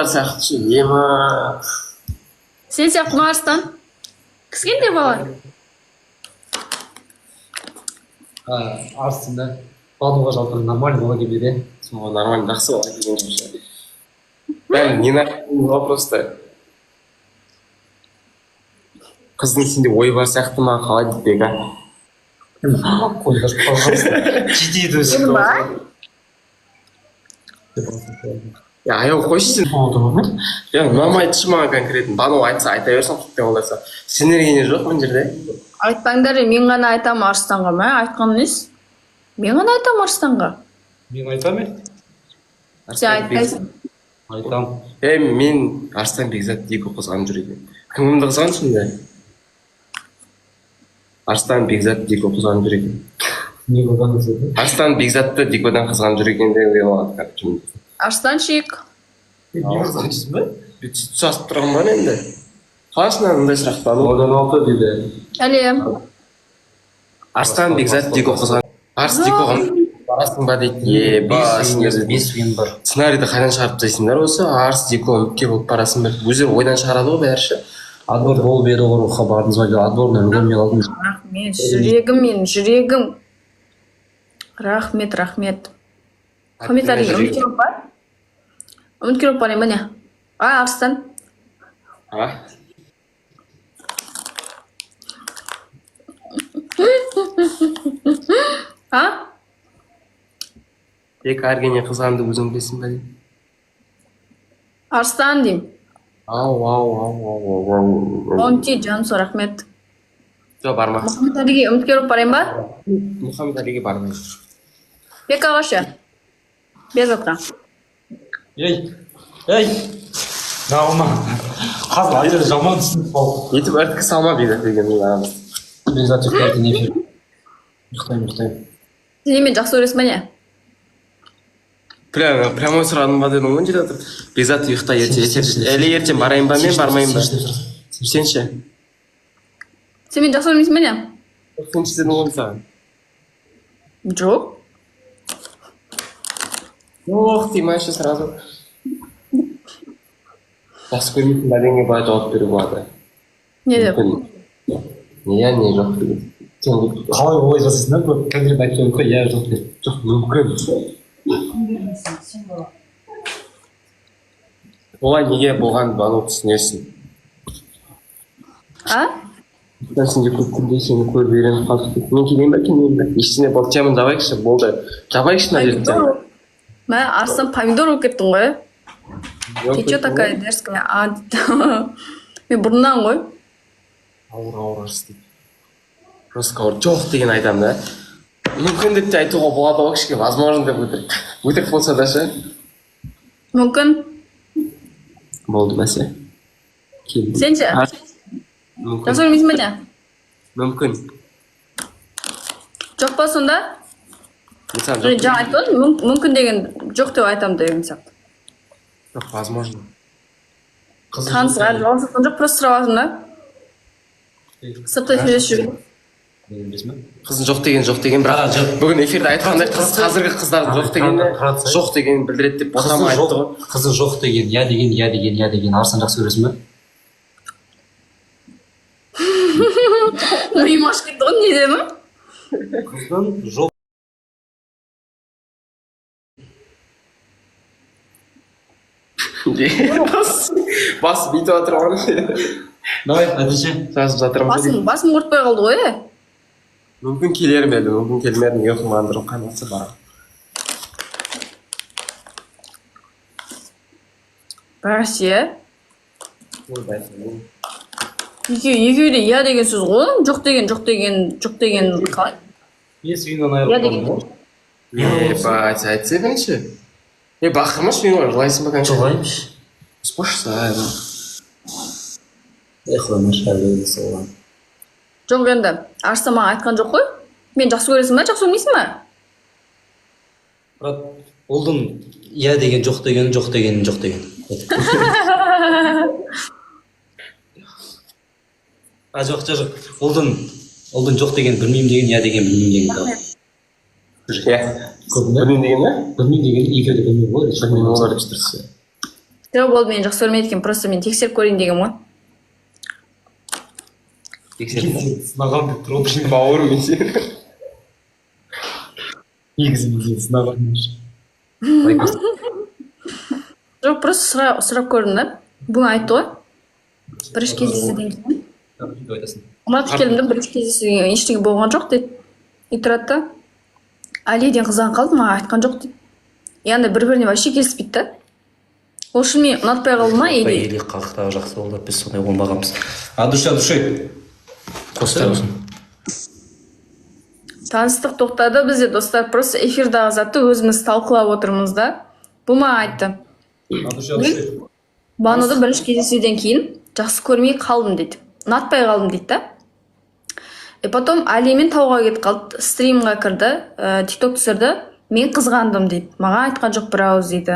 сияқты ема. Сен сияқты ма Арыстан? Кішкентай бала. Арыстан да. Балуға жалпы нормально бала келеді. Сол нормально жақсы бала келген жұмысшы. Бәрі не нахуй вопросты. Қыздың сенде ой бар сияқты ма қалай дейді бека? Қойдаш қалғансың. Жетейді өзі. Сен ба? Аяу қойшы сен. Мама айтшы маған конкретно. Бану айтса айта берсің құтпен оларса. Сендерге не жоқ мына жерде? Айтпаңдар, мен ғана айтам Арыстанға ма? Айтқан нес? Мен ғана айтам Арыстанға. Мен айтам Сен айтпайсың. Айтам. Мен Арыстан Бекзат Дико қызғанып жүр екен. Кімімді қызған сонда? Арыстан Бекзат Дико қызғанып жүр екен. Не болғаны сөйді? Арыстан Бекзатты Дикодан қызғанып жүр екен де ойлаған кім? Арыстаншик. Не қызған жүрсің бе? Бүйтіп сасып тұрған ба енді? Қаласынан мындай сұрақ бар ма? Одан 6 дейді. Әлем. Арыстан Бекзат Дико қызған. Арыс Дикоға барасың ба дейді. Еба, сендер 5 ойын бар. сценарийді қайдан шығарып тастайсыңдар осы? Арыс Дико үмітке болып барасың ба? Өздері ойдан шығарады ғой бәрі. Адбор болып еді ғой хабарыңыз ба? Адбордан үлгермей қалдым. Рахмет, жүрегім. Рахмет. Комментарий үміткер болып бар? Үміткер болып барайын ба не? Арыстан. Бек әргене қызғанды өзің білесің ба дейді. Арыстан дейм. Ау. Онти Жансу, рахмет. Жоқ, барма. Мұхаммед Алиге үміткер болып барайын ба? Мұхаммед Алиге бармайын. Бек ағашы. Безатқа. Ей! Нағыма. Қазір айтыр жаман түсініп қалды. Етіп әртікі салма Бекзат деген ағамыз. Бекзат ұйықтайды не эфир. Ұйықтаймын. Сен емен жақсы көресің ба не? Прямой сұрадым ба дедің ғой жерде отыр. Бекзат ұйықта әлі ертең барайын ба мен бармайын ба? Сен ше? Сен мен жақсы көрмейсің ба не? Сен ше дедің ғой саған? Жоқ. Жоқ деймін ше сразу. Жақсы көрмейтін бәлеңе былай жауап беру болады. Не деп? Не жоқ деген. Қалай олай жасайсың да? Конкрет айтып қой, иә жоқ деп. Жоқ, мүмкін. Олай неге болған бағу түсінесің. Сенде көп күнде сені көріп үйреніп қалдық. Мен келейін ба келмеймін ба? Ештеңе болды, темін жабайықшы, болды. Жабайықшы на жерден. Мә, Арыстан помидор болып кеттің ғой. Ты че такая дерзкая? Мен бұрыннан ғой. Ауыр Арыстан. Просто ауыр жоқ деген айтам да. Мүмкін деп те айтуға болады ғой кішке, возможно деп өтірік болса да ше. Мүмкін. Болды бәсе. Сен ше? Жақсы көрмейсің ба не? Мүмкін. Жоқ па сонда? Жаңа айтып мүмкін деген жоқ деп айтам деген сияқты. Жоқ, возможно. Танысыға жауап жатқан жоқ, просто сұрап жатырмын да. Сырттай сөйлесіп жүрген. Қыздың жоқ деген, бірақ бүгін эфирде айтқандай қазіргі қыздардың жоқ деген білдіреді деп ботама айтты ғой. Қыздың жоқ деген, я деген, Арыстан жақсы көресің бе? Миым ашып кетті ғой, не дедім? Қыздың жоқ. Бас бүйтіп жатыр ғой. Давай, айтышы. Жазып жатырмын. Басым құртпай қалды ғой. Мүмкін келер ме еді, мүмкін келмеді ме, ұйқымандырып қайнатса бар. Бәрсе. Екеуі де я деген сөз ғой, жоқ деген қалай? Есігінен айырып қалды. Ебать, айтса бірінші. Бақырмаш мен ғой, жылайсың ба қанша? Жылаймыш. Спошса, Қоймаш әлі солған. Жоқ енді, Арыстан маған айтқан жоқ қой. Мен жақсы көресің ба, жақсы көрмейсің ба? Брат, олдың я деген, жоқ деген. Жоқ. Олдың жоқ деген, білмеймін деген, я деген, білмеймін деген. Білмеймін деген бе? Білмеймін деген, екеуді білмеймін ғой. Білмеймін олар деп тұрсыз. жоқ болды, мені жақсы көрмейді екен, просто мен тексеріп көрейін деген ғой. Тексердің. сынаған деп тұр ғой. Бауырым мен сені. Негізі бізде сынаған. Жоқ, просто сұрап көрдім да. Бұны айтты ғой. Бірінші кездесуден кейін. Ұнатып келдім да, бірінші кездесуден кейін ештеңе болған жоқ дейді. И тұрады да. Алиден қызған қалды, маған айтқан жоқ дейді. Яғни бір-біріне вообще келіспейді да. Ол үшін мен ұнатпай қалды ма, или... Или қақықтағы жақсы болды, біз сондай болмағанбыз. А души. Қостай болсын. Таныстық тоқтады, бізде достар просто эфирдағы затты өзіміз талқылап отырмыз да. Бұл маған айтты. Бануды бірінші кездесуден кейін жақсы көрмей қалдым дейді. Ұнатпай қалдым дейді да. И потом Алимен тауға кетіп қалды, стримға кірді, тикток түсірді. Мен қызғандым дейді. Маған айтқан жоқ бір ауыз дейді.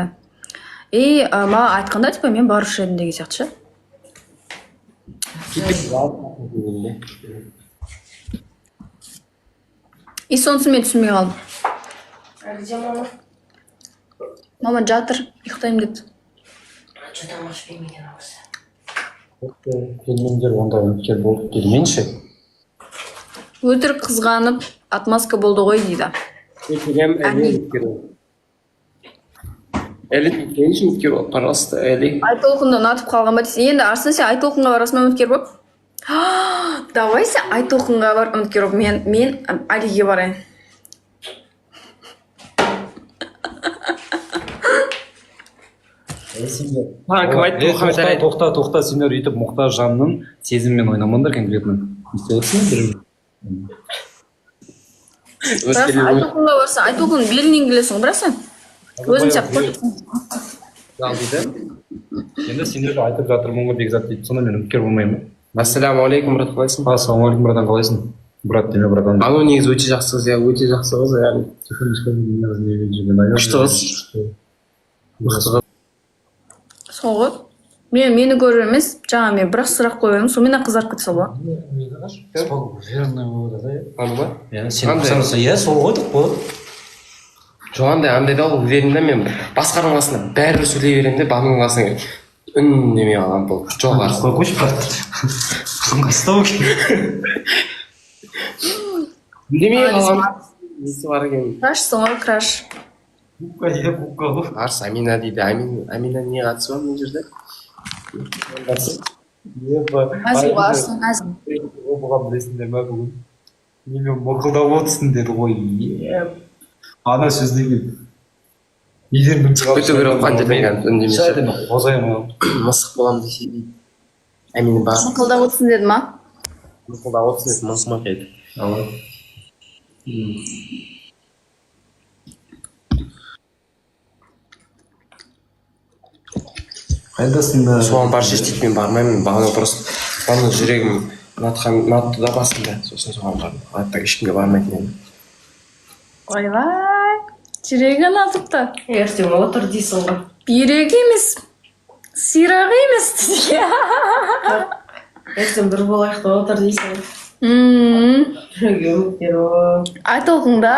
И маған айтқанда типа мен барушы едім деген сияқты ше. И сонысын мен түсінбей қалдым. Мама жатыр, ұйықтаймын деді. Келмендер онда үміткер болып келменші. Өтірік қызғанып, отмазка болды ғой дейді. Элит, келші үміткер бол, пожалуйста, Эли. Айтолқынды ұнатып қалған ба дейсің. Енді Арсын, сен Айтолқынға барасың ба үміткер болып? Давай сен Айтолқынға бар үміткер болып, мен Алиге барайын. Тоқта, сендер үйтіп мұқтаж жанның сезіммен ойнамаңдар екен білетінім. Айтолқынға барсаң, Айтолқын белінен келесің, бірасың? Өзің сияқты қой. Енді сендерді айтып жатырмын ғой бекзат дейді, сонда мен үміткер болмаймын. Ассаламу алейкум, брат, қалайсың? Ассаламу алейкум, братан, қалайсың? Брат деме, братан. Ану негізі өте жақсы қыз, өте жақсы қыз, яғни. Күшті қыз. Сол ғой. Мені көріп емес, жаңа мен бірақ сұрақ қойып едім, сонымен қызарып кетсе ғой. Ану ба? Иә, сол қойдық қой. Жоғандай андайда ол уверенда мен басқаның қасында бәрібір сөйлей беремін де банның қасына үндемей қалған бұл. Жоқ арсы. Қой қойшы, брат. Қыңғастау екен. Үндемей қалған. Несі бар екен? Крашсың ғой, краш. Арс, Амина дейді. Амина не қатысы бар бұл жерде? Әзіл ғой, Арсын, әзіл. Бұған білесіңдер ма бүгін? Немен мұрқылдап отырсың деді ғой. Ана сөздеген. Өте керек қан жерден үндемейші. Мысық болам десе дейді. Амина бар. Мықылдап отырсың деді ма? Мықылдап отырсың деді, мысық еді. Қайдасың да? Соған бар шеш дейді, мен бармаймын. Бағана просто бағана жүрегім ұнатты да басында. Сосын соған бардым. Атта ешкімге бармайтын едім. Ойбай, жүрегі ұнатыпты. Ертең отыр дейсің ғой. Бүйрегі емес, сирағы емес дейді. Ертең бір болайық та отыр дейсің ғой. Біреуге үміткер болып. Айтолқында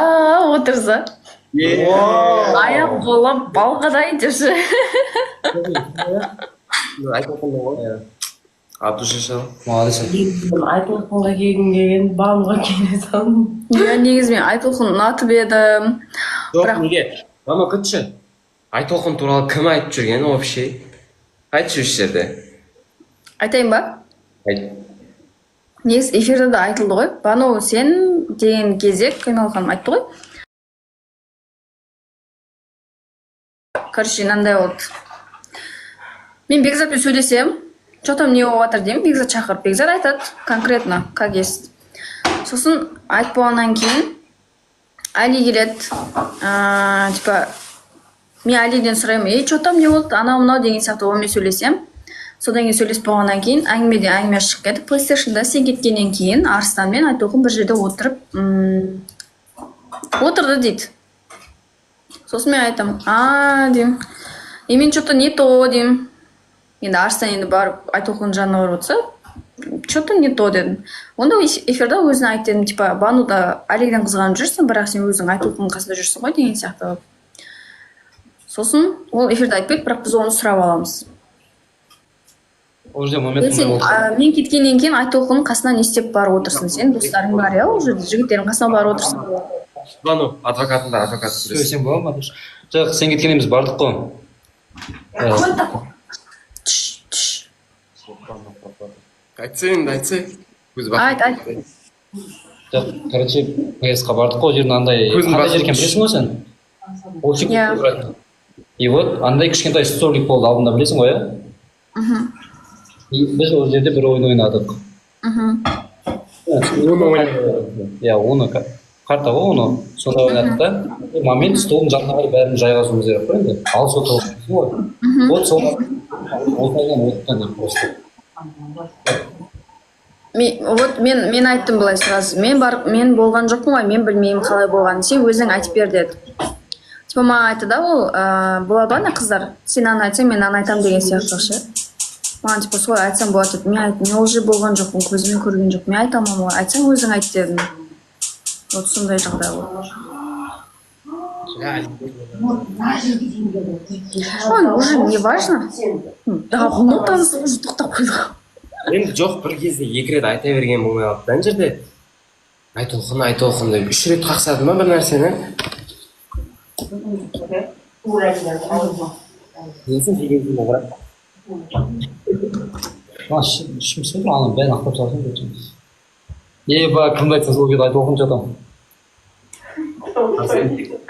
отырса. Аяқ қолы балғадай жүрші. Айтолқында ғой. Аты шашы. Айтолқынға келген балымға келетін. Негізі мен Айтолқын ұнатып едім. Жоқ, неге? Мама күтші. Айтолқын туралы кім айтып жүрген вообще? Айтшы үш жерде. Айтайын ба? Айт. Негізі эфирде де айтылды ғой. Бану сен деген кезде Камил ханым айтты ғой. Короче, мынандай болды. Мен Бекзатпен сөйлесем, что там не болып жатыр деймін, Бекзат шақырып. Бекзат айтады конкретно, как есть. Сосын айтып болғаннан кейін Али келеді. Типа, мен Алиден сұраймын, что там не болды, анау-мынау деген сияқты онымен сөйлесем. Содан кейін сөйлесіп болғаннан кейін әңгімеден әңгіме шығып кетіп, PlayStation'да сен кеткеннен кейін Арыстан мен Айтолқын бір жерде отырып отырды дейді. Сосын мен айтам, деймін. Мен что-то не то деймін. Енді Арыстан енді барып Айтолқынның жанына барып отырса, что-то не то дедім. Онда эфирда өзіне айт дедім, типа, Бануда Алиден қызғанып жүрсің, бірақ сен өзің Айтолқынның қасында жүрсің ғой деген сияқты. Сосын ол эфирде айтпайды, бірақ біз оны сұрап аламыз. Ол жерде момент Сен мен кеткеннен кейін Айтолқынның қасына не істеп барып отырсың? Сен достарың бар иә, ол жерде жігіттердің қасына барып отырсың. Бану, адвокатында адвокат. сөйлесем бола ма? Жоқ, сен кеткенде біз бардық қой. Айтсай енді, айтсай. Айт. Жоқ, короче, поездқа бардық қой, ол жерде андай қандай жер екенін білесің ғой сен? Ол Иә. жерде и вот андай кішкентай столик болды алдында, білесің ғой, иә? И біз ол жерде бір ойын ойнадық. Иә, оны карта ғой, оны сонда ойнадық та. Момент столдың жанына қарай бәрін жайғасуымыз керек қой енді. Ал сол тұрғызсың ғой. Вот сол отайдан өткен деп просто. Мен айттым былай сразу. Мен болған жоқпын ғой, мен білмеймін қалай болғанын. Сен өзің айтып бер деді. Типа маған айтты да, ол болады ғой ана қыздар. Сен ана айтсаң, мен ана айтамын деген сияқты ше. Маған типа солай айтсам болады деді. Мен айттым, мен ол жерде болған жоқпын, көзіммен көрген жоқпын. Мен айта алмаймын ғой. Айтсаң өзің айт дедім. Вот сондай жағдай болды. Ладно, уже не важно. Ну, таныстық уже тоқтап қойдық. Енді жоқ, бір кезде 2 рет айта берген болмай қалды да ана жерде. Айтолқын деп 3 рет қақсадым ба бір нәрсені? Несін дегенсің ба бірақ? Ішім сөйтіп ана бәрін ақтап салсың деп. Еба, кімді айтсаң сол кезде Айтолқын жатам.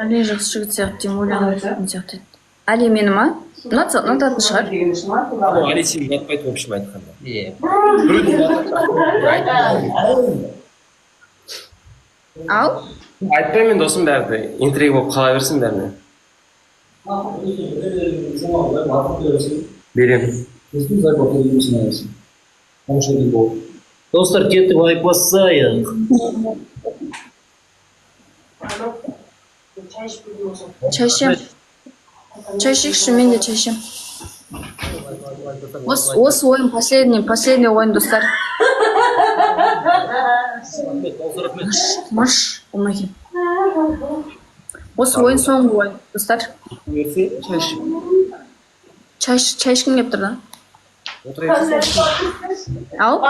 Али жақсы жігіт сияқты деймін, ойланатын сияқты еді. Али мені ма? Ұнататын шығар. Али сені ұнатпайды, в общем айтқанда. Ал? Айтпаймын досым бәрі, интрига болып қала берсін бәріне. Берем. Достар, кеттік, лайк бассайық. Чай ішем. Чай ішейікші, мен де чай ішем. Осы ойын последний ойын, достар. Маш, болмай кел. Осы ойын соңғы ойын, достар. Чай ішкім кеп тұр да. Ал?